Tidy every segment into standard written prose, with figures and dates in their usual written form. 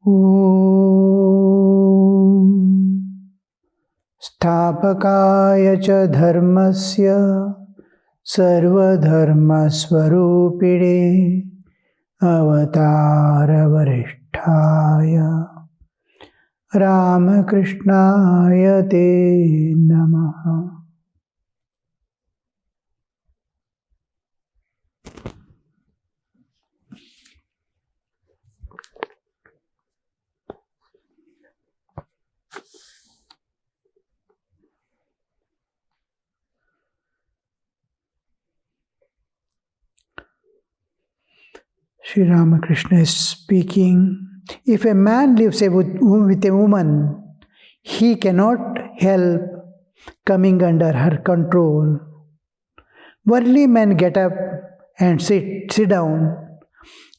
Om Sthapakaya cha dharmasya sarvadharmasvarupine avatara varisthaya Ramakrishnaya te namaha. Sri Ramakrishna is speaking. If a man lives with a woman, he cannot help coming under her control. Worldly men get up and sit down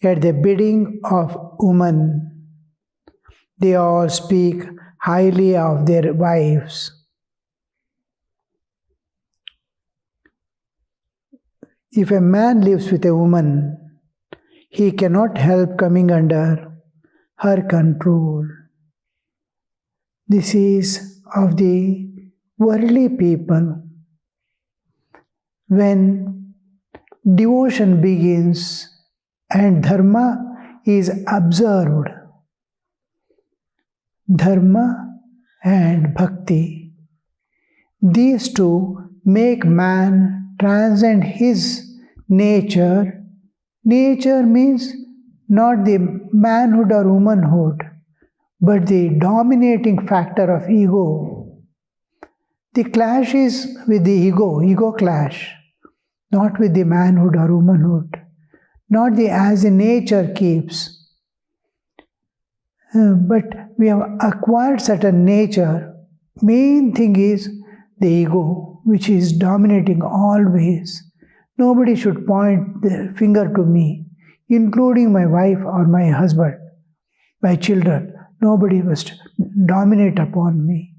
at the bidding of woman. They all speak highly of their wives. If a man lives with a woman, he cannot help coming under her control. This is of the worldly people. When devotion begins and dharma is observed, dharma and bhakti, these two make man transcend his nature. Nature means not the manhood or womanhood, but the dominating factor of ego. The clash is with the ego clash, not with the manhood or womanhood, not the as the nature keeps. But we have acquired certain nature. Main thing is the ego, which is dominating always. Nobody should point the finger to me, including my wife or my husband, my children. Nobody must dominate upon me,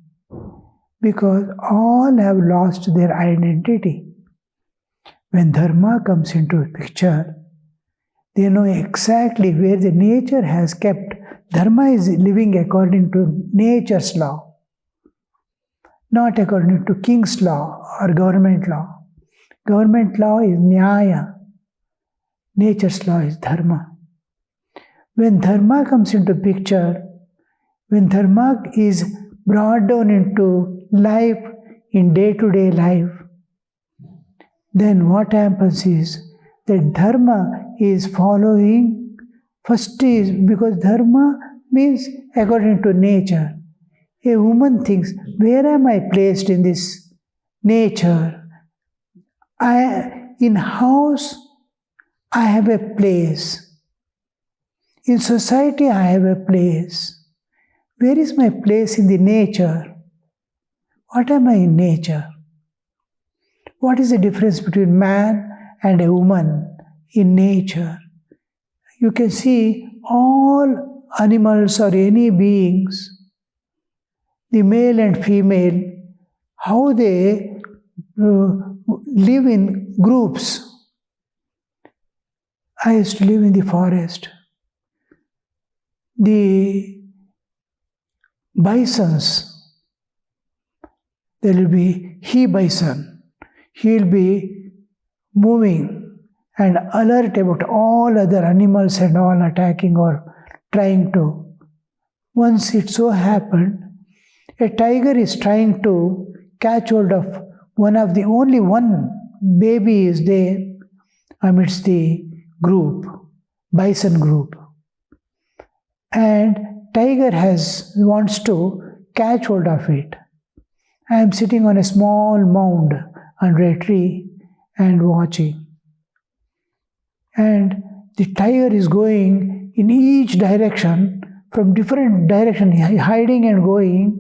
because all have lost their identity. When dharma comes into the picture, they know exactly where the nature has kept. Dharma is living according to nature's law, not according to king's law or government law. Government law is nyaya. Nature's law is dharma. When dharma comes into picture, when dharma is brought down into life, in day-to-day life, then what happens is that dharma is following. First is because dharma means according to nature. A woman thinks, where am I placed in this nature? In house, I have a place. In society, I have a place. Where is my place in the nature? What am I in nature? What is the difference between man and a woman in nature? You can see all animals or any beings, the male and female, how they live in groups. I used to live in the forest. The bisons, there will be he-bison. He will be moving and alert about all other animals and all attacking or trying to. Once it so happened, a tiger is trying to catch hold of only one baby is there amidst the group, bison group. And tiger wants to catch hold of it. I am sitting on a small mound under a tree and watching. And the tiger is going in each direction, from different direction, hiding and going.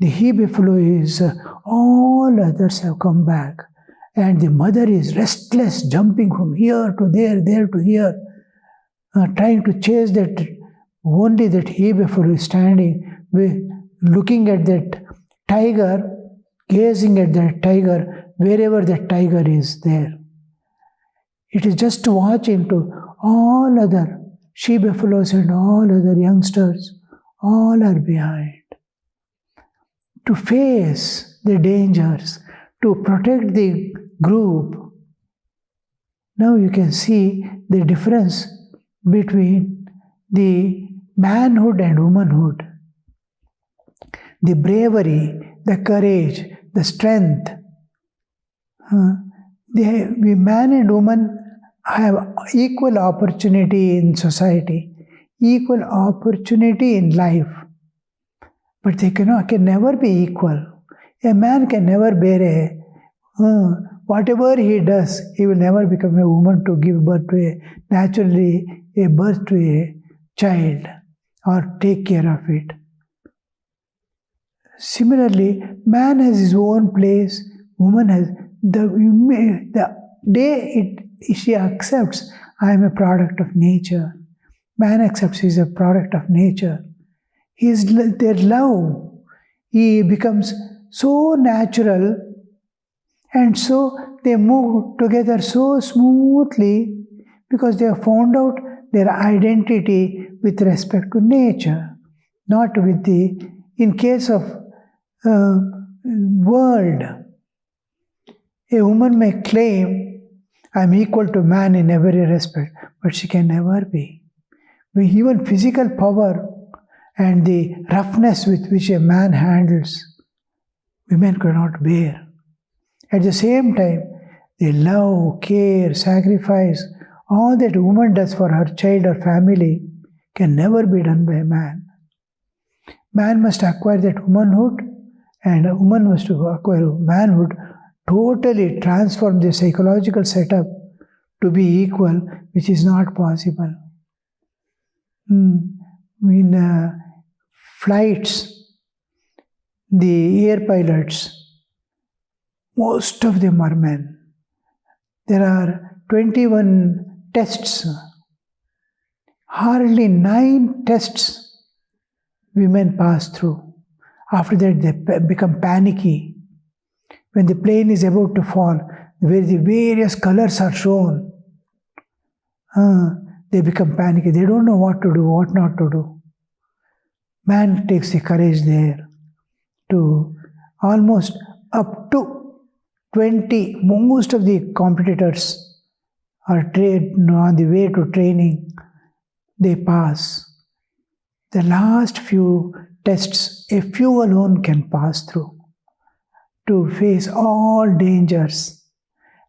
The he-buffalo is, all others have come back. And the mother is restless, jumping from here to there to here, trying to chase that. Only that he-buffalo is standing, looking at that tiger, gazing at that tiger, wherever that tiger is there. It is just watching to all other She buffaloes and all other youngsters, all are behind. To face the dangers, to protect the group. Now you can see the difference between the manhood and womanhood. The bravery, the courage, the strength. The man and woman have equal opportunity in society, equal opportunity in life. But they can never be equal. A man can never bear whatever he does, he will never become a woman to give birth to a birth to a child or take care of it. Similarly, man has his own place, woman has the day she accepts, I am a product of nature. Man accepts he is a product of nature. Their love, he becomes so natural, and so they move together so smoothly because they have found out their identity with respect to nature, not with in case of world. A woman may claim, I am equal to man in every respect, but she can never be. Even physical power and the roughness with which a man handles, women cannot bear. At the same time, the love, care, sacrifice, all that a woman does for her child or family can never be done by a man. Man must acquire that womanhood, and a woman must acquire manhood, totally transform the psychological setup to be equal, which is not possible. In flights, the air pilots, most of them are men. There are 21 tests. Hardly 9 tests women pass through. After that, they become panicky. When the plane is about to fall, where the various colors are shown, they become panicky. They don't know what to do, what not to do. Man takes the courage there to almost up to 20. Most of the competitors are on the way to training. They pass. The last few tests, a few alone can pass through to face all dangers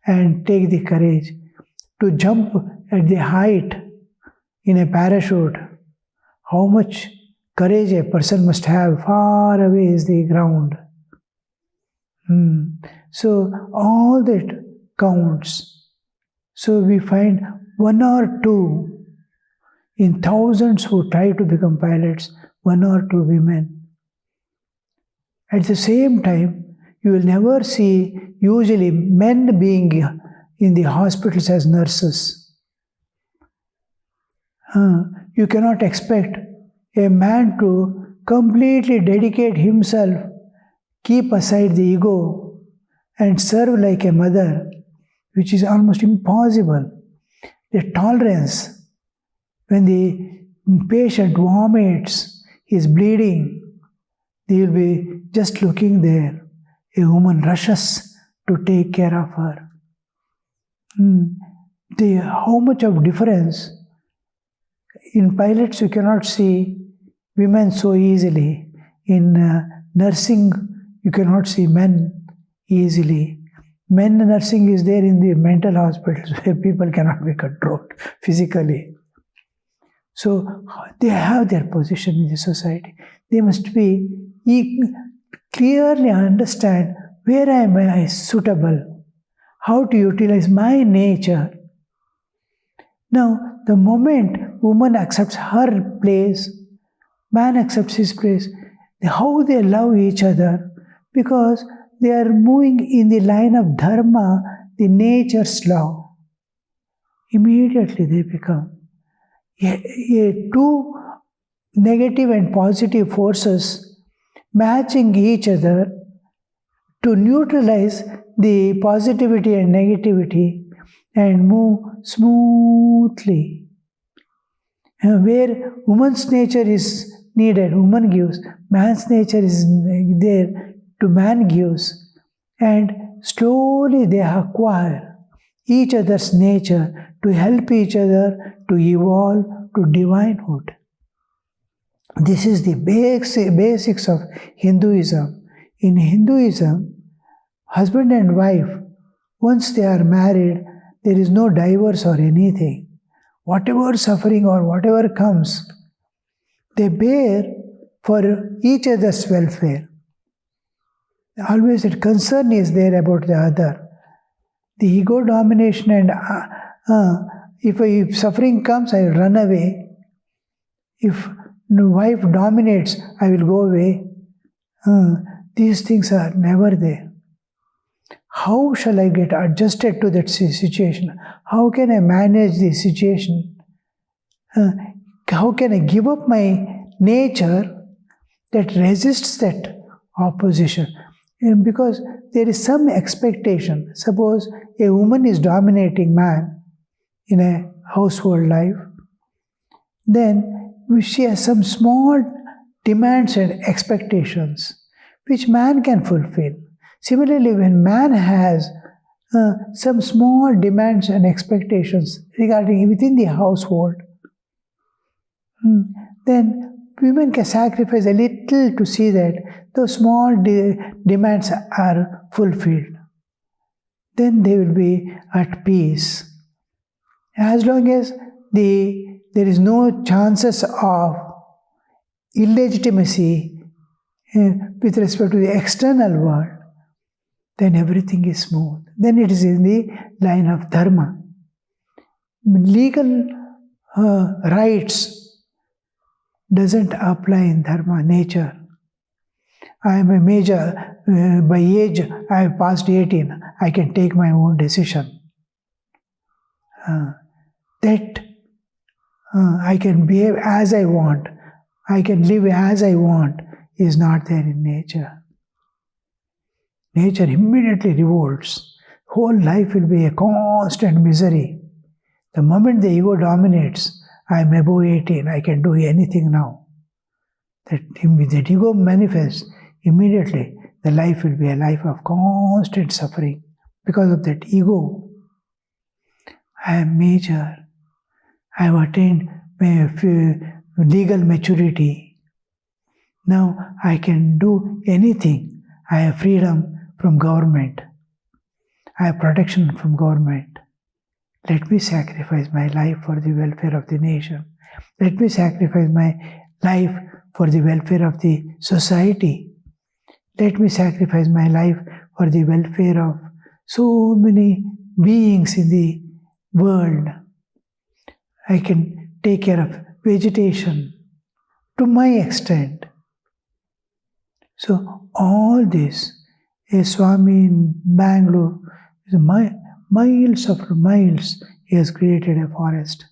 and take the courage to jump at the height in a parachute. How much courage a person must have, far away is the ground. So all that counts. So we find 1 or 2 in thousands who try to become pilots, 1 or 2 women. At the same time, you will never see usually men being in the hospitals as nurses. You cannot expect a man to completely dedicate himself, keep aside the ego, and serve like a mother, which is almost impossible. The tolerance, when the patient vomits, is bleeding, they will be just looking there. A woman rushes to take care of her. How much of difference. In pilots, you cannot see women so easily. In nursing, you cannot see men easily. Men nursing is there in the mental hospitals where people cannot be controlled physically. So they have their position in the society. They must be clearly understand where am I suitable, how to utilize my nature. Now, the moment woman accepts her place, man accepts his place, how they love each other, because they are moving in the line of dharma, the nature's law. Immediately they become two negative and positive forces matching each other to neutralize the positivity and negativity and move smoothly. Where woman's nature is needed, woman gives. Man's nature is there to man gives. And slowly they acquire each other's nature to help each other to evolve to divinehood. This is the basics of Hinduism. In Hinduism, husband and wife, once they are married, there is no divorce or anything. Whatever suffering or whatever comes, they bear for each other's welfare. Always that concern is there about the other. The ego domination and if suffering comes, I will run away. If the wife dominates, I will go away. These things are never there. How shall I get adjusted to that situation? How can I manage the situation? How can I give up my nature that resists that opposition? Because there is some expectation. Suppose a woman is dominating man in a household life, then she has some small demands and expectations which man can fulfill. Similarly, when man has some small demands and expectations regarding within the household, then women can sacrifice a little to see that those small demands are fulfilled. Then they will be at peace. As long as there is no chances of illegitimacy with respect to the external world, then everything is smooth. Then it is in the line of dharma. Legal rights doesn't apply in dharma, nature. I am a major, by age I have passed 18, I can take my own decision. I can behave as I want, I can live as I want, is not there in nature. Nature immediately revolts. Whole life will be a constant misery. The moment the ego dominates, I am above 18, I can do anything now. That ego manifests, immediately the life will be a life of constant suffering. Because of that ego, I am major. I have attained legal maturity. Now I can do anything. I have freedom from government. I have protection from government. Let me sacrifice my life for the welfare of the nation. Let me sacrifice my life for the welfare of the society. Let me sacrifice my life for the welfare of so many beings in the world. I can take care of vegetation to my extent. So all this, a Swami in Bangalore, miles after miles, he has created a forest.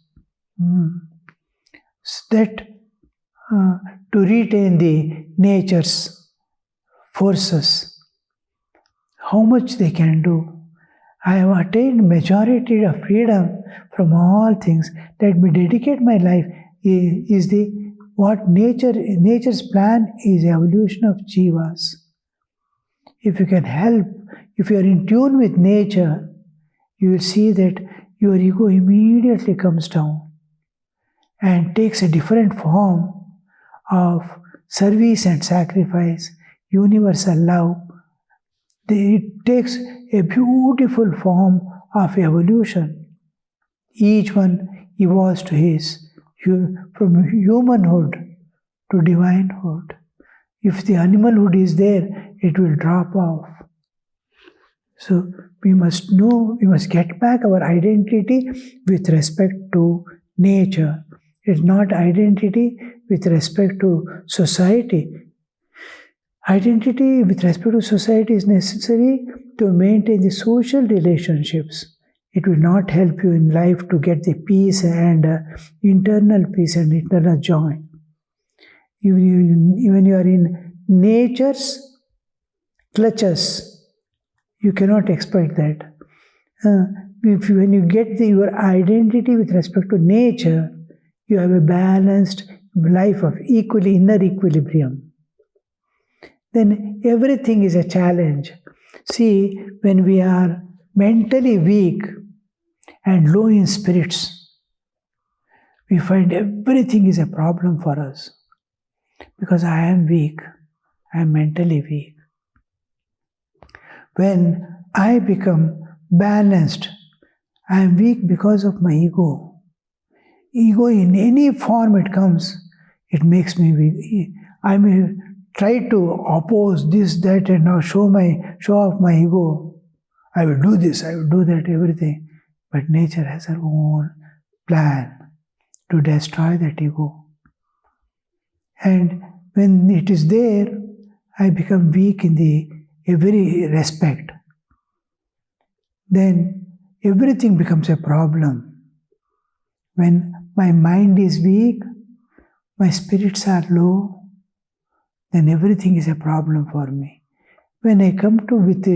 That to retain the nature's forces, how much they can do. I have attained majority of freedom from all things. Let me dedicate my life. Nature's plan is evolution of jivas. If you can help, if you are in tune with nature, you will see that your ego immediately comes down and takes a different form of service and sacrifice, universal love. It takes a beautiful form of evolution. Each one evolves to from humanhood to divinehood. If the animalhood is there, it will drop off. So we must get back our identity with respect to nature. It's not identity with respect to society. Identity with respect to society is necessary to maintain the social relationships. It will not help you in life to get the peace and internal peace and internal joy. When you are in nature's clutches, you cannot expect that. When you get your identity with respect to nature, you have a balanced life of inner equilibrium. Then everything is a challenge. See, when we are mentally weak and low in spirits, we find everything is a problem for us. Because I am weak, I am mentally weak. When I become balanced, I am weak because of my ego. Ego in any form it comes, it makes me weak. I may try to oppose this, that, and now show off my ego. I will do this, I will do that, everything. But nature has her own plan to destroy that ego. And when it is there, I become weak in every respect. Then everything becomes a problem. When my mind is weak, my spirits are low, then everything is a problem for me. When I come to with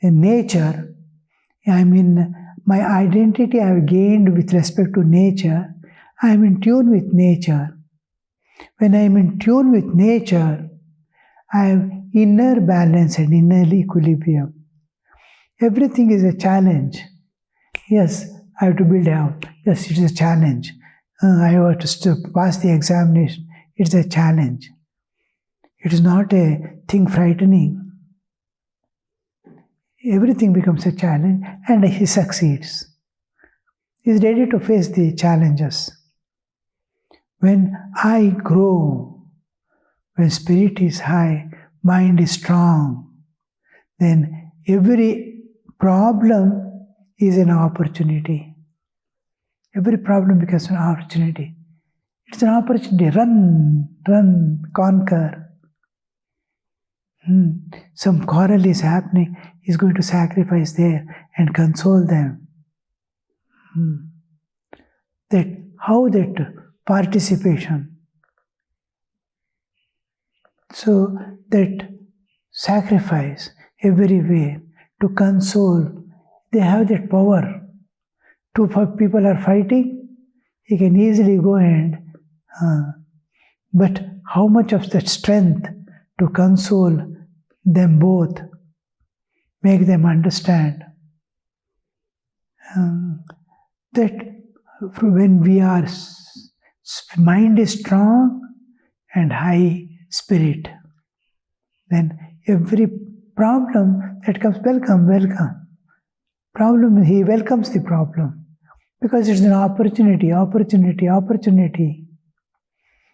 nature, I mean my identity I have gained with respect to nature, I am in tune with nature. When I am in tune with nature, I have inner balance and inner equilibrium. Everything is a challenge. Yes, I have to build a house. Yes, it is a challenge. I have to pass the examination. It's a challenge. It is not a thing frightening. Everything becomes a challenge and he succeeds. He is ready to face the challenges. When I grow, when spirit is high, mind is strong, then every problem is an opportunity. Every problem becomes an opportunity. It's an opportunity. Run, conquer. Some quarrel is happening. He's going to sacrifice there and console them. How that participation. So that sacrifice everywhere to console, they have that power. Two people are fighting, he can easily go and but how much of that strength to console them both, make them understand that when we are mind is strong and high spirit, then every problem that comes, welcome. Problem, he welcomes the problem because it's an opportunity.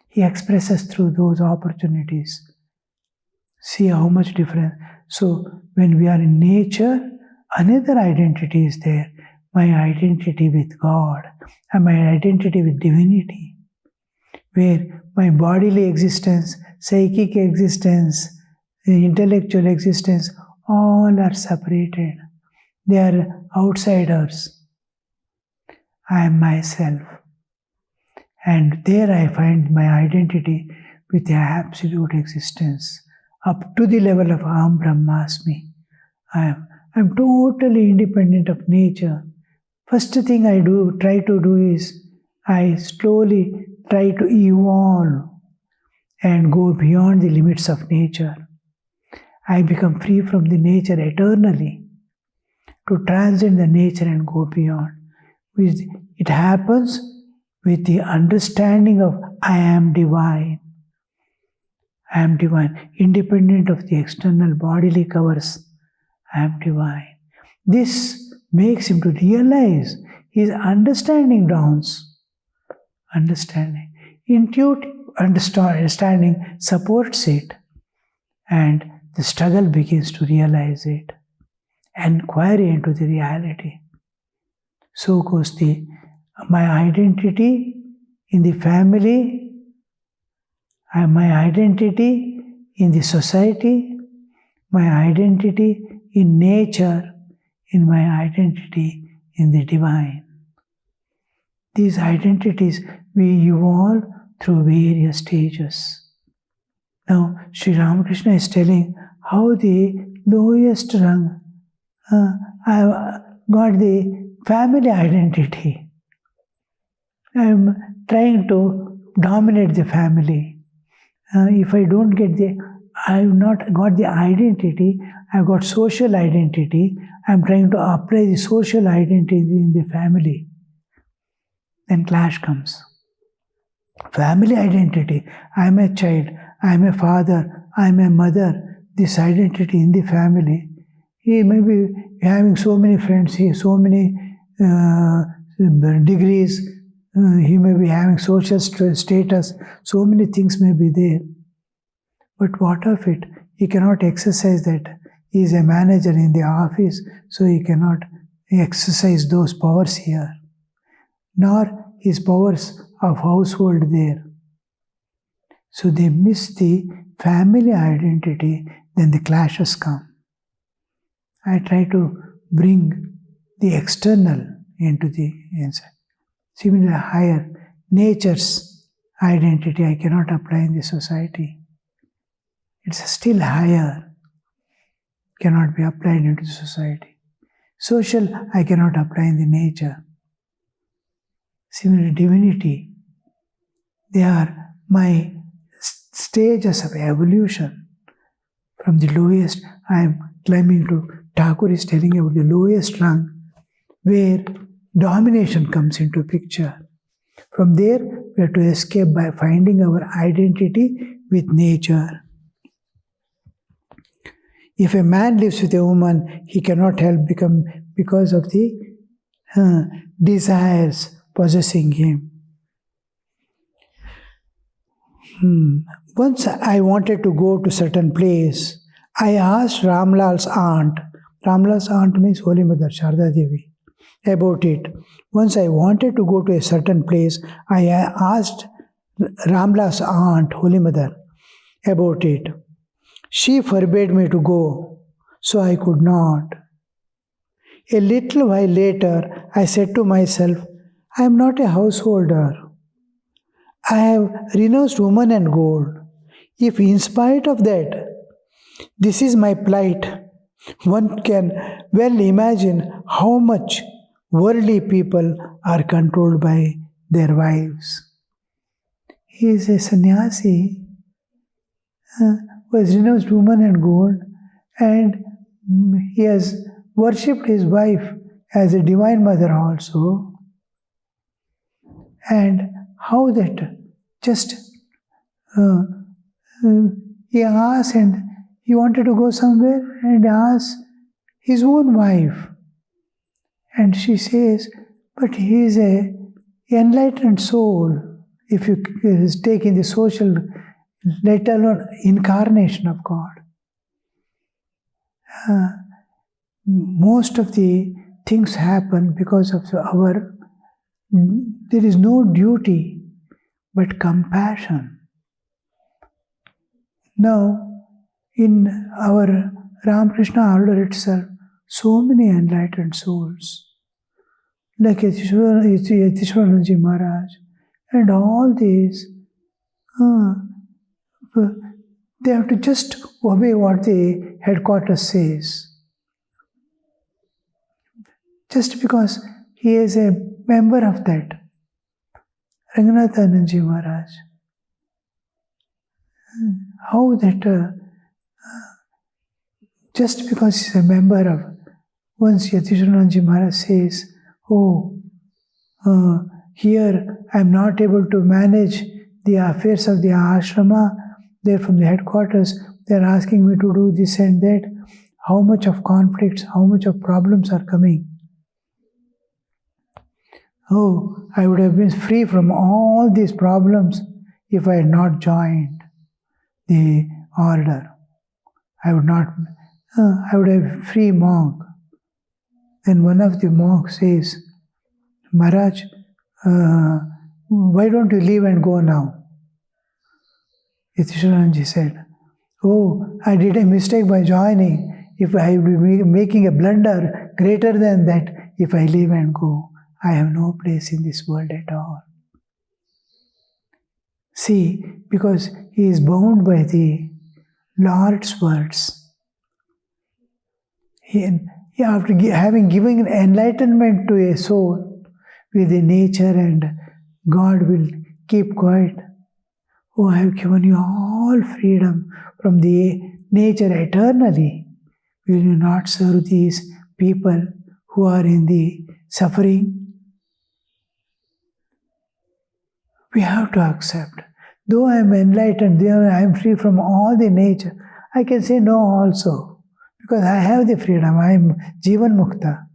He expresses through those opportunities. See how much difference. So when we are in nature, another identity is there. My identity with God and my identity with divinity, where my bodily existence, psychic existence, intellectual existence, all are separated. They are outsiders. I am myself. And there I find my identity with the absolute existence, up to the level of Aham Brahmasmi. I am totally independent of nature. First thing I try to do is, I slowly try to evolve and go beyond the limits of nature. I become free from the nature eternally, to transcend the nature and go beyond. It happens with the understanding of I am divine. I am divine, independent of the external bodily covers. I am divine. This makes him to realize his understanding dawns. Understanding. Intuitive understanding supports it, and the struggle begins to realize it. Inquiry into the reality. So goes my identity in the family, my identity in the society, my identity in nature, in my identity in the divine. These identities we evolve through various stages. Now, Sri Ramakrishna is telling how the lowest rung, I have got the family identity. I am trying to dominate the family. If I don't get I've not got the identity, I've got social identity, I'm trying to apply the social identity in the family. Then clash comes. Family identity, I'm a child, I'm a father, I'm a mother, this identity in the family. He may be having so many friends, he has so many degrees, he may be having social status, so many things may be there. But what of it? He cannot exercise that. He is a manager in the office, so he cannot exercise those powers here. Nor his powers of household there. So they miss the family identity, then the clashes come. I try to bring the external into the inside. Similarly, higher nature's identity I cannot apply in the society. It's still higher, cannot be applied into the society. Social I cannot apply in the nature. Similarly, divinity, they are my stages of evolution. From the lowest, I am climbing to, Thakur is telling about the lowest rung, where domination comes into picture. From there, we have to escape by finding our identity with nature. If a man lives with a woman, he cannot help become because of the desires possessing him. Once I wanted to go to a certain place. I asked Ramlal's aunt. Ramlal's aunt means Holy Mother, Sharda Devi, about it. Once I wanted to go to a certain place. I asked Ramlal's aunt, Holy Mother, about it. She forbade me to go, so I could not. A little while later, I said to myself, I am not a householder. I have renounced woman and gold. If in spite of that, this is my plight, one can well imagine how much worldly people are controlled by their wives. He is a sannyasi who has renounced woman and gold, and he has worshipped his wife as a divine mother also. And how that just he asked, and he wanted to go somewhere and asked his own wife. And she says, but he is a enlightened soul. If you take in the social, let alone incarnation of God. Most of the things happen because of there is no duty but compassion. Now, in our Ramakrishna order itself, so many enlightened souls, like Yatishwaranandaji Maharaj, and all these, they have to just obey what the headquarters says. Just because he is a member of that. Vinayakanandaji Maharaj. How that, just because he is a member of, once Yatishwaranandaji Maharaj says, here I am not able to manage the affairs of the ashrama, there from the headquarters, they are asking me to do this and that. How much of conflicts, how much of problems are coming. I would have been free from all these problems if I had not joined the order. I would have free monk. Then one of the monks says, Maharaj, why don't you leave and go now? Yatishwaranandaji said, I did a mistake by joining. If I would be making a blunder greater than that, if I leave and go, I have no place in this world at all. See, because he is bound by the Lord's words. After having given enlightenment to a soul with the nature and God will keep quiet. Oh, I have given you all freedom from the nature eternally. Will you not serve these people who are in the suffering? We have to accept. Though I am enlightened, though I am free from all the nature, I can say no also. Because I have the freedom, I am Jivan Mukta.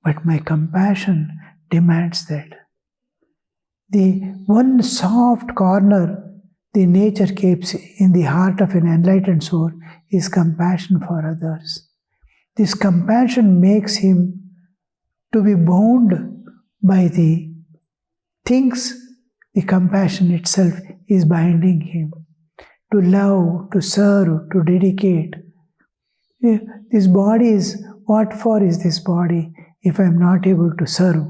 But my compassion demands that. The one soft corner the nature keeps in the heart of an enlightened soul is compassion for others. This compassion makes him to be bound by the things. The compassion itself is binding him to love, to serve, to dedicate. This body is, what for is this body if I am not able to serve?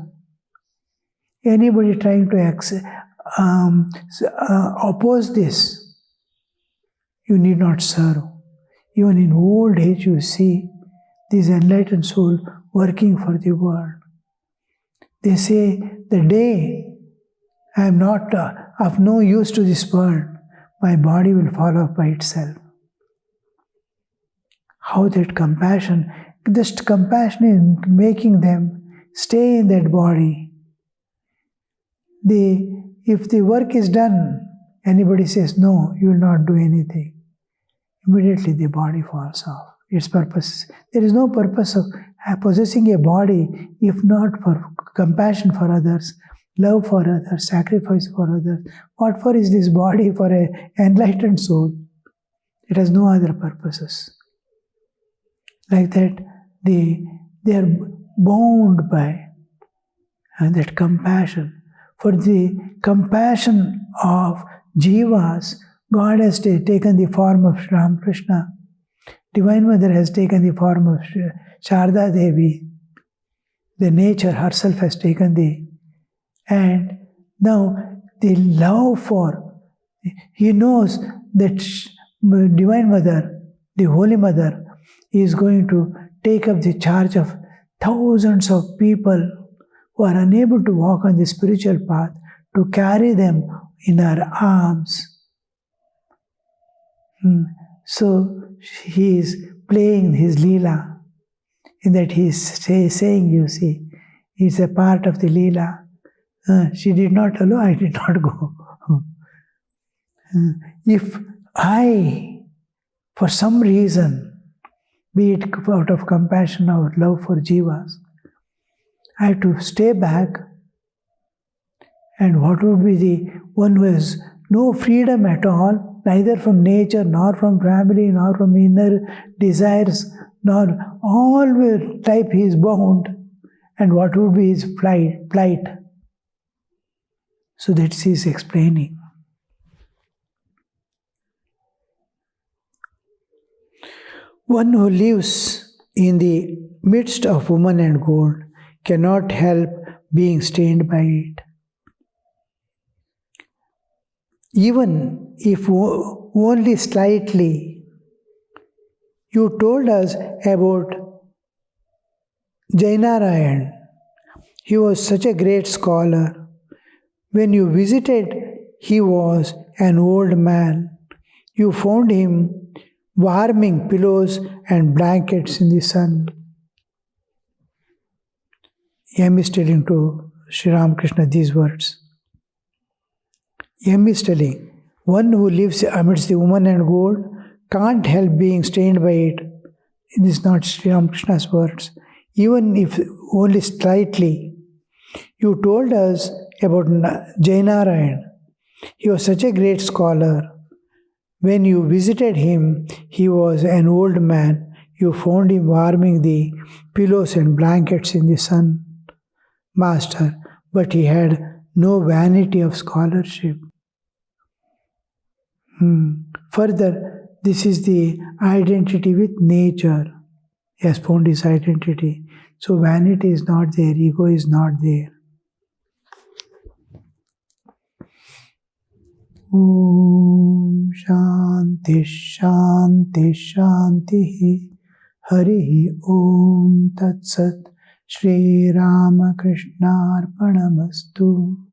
Anybody trying to oppose this, you need not serve. Even in old age you see this enlightened soul working for the world. They say, the day I am not of no use to this world, my body will fall off by itself. How that compassion, just compassion is making them stay in that body. If the work is done, anybody says, no, you will not do anything. Immediately the body falls off. Its purpose. There is no purpose of possessing a body if not for compassion for others, love for others, sacrifice for others. What for is this body for an enlightened soul? It has no other purposes. Like that, they are bound by that compassion. For the compassion of jivas, God has taken the form of Sri Ramakrishna. Divine Mother has taken the form of Sharda Devi. The nature herself has taken the... And now the love for... He knows that Divine Mother, the Holy Mother, is going to take up the charge of thousands of people who are unable to walk on the spiritual path, to carry them in her arms. So he is playing his Leela, in that he is saying, you see, it's a part of the Leela. She did not allow, I did not go. If I, for some reason, be it out of compassion or love for jivas, I have to stay back, and what would be the one who has no freedom at all, neither from nature, nor from family, nor from inner desires, nor all type he is bound, and what would be his plight? So that he is explaining. One who lives in the midst of woman and gold cannot help being stained by it. Even if only slightly. You told us about Jainarayan. He was such a great scholar. When you visited, he was an old man. You found him warming pillows and blankets in the sun. M is telling to Sri Ramakrishna these words. M is telling, one who lives amidst the woman and gold can't help being stained by it. It is not Sri Ramakrishna's words. Even if only slightly. You told us about Jainarayan. He was such a great scholar. When you visited him, he was an old man. You found him warming the pillows and blankets in the sun. Master, but he had no vanity of scholarship. Further, this is the identity with nature. He has found his identity. So vanity is not there, ego is not there. Om Shanti Shanti Shanti Hari Om Tat Sat Shri Ramakrishna Arpanamastu.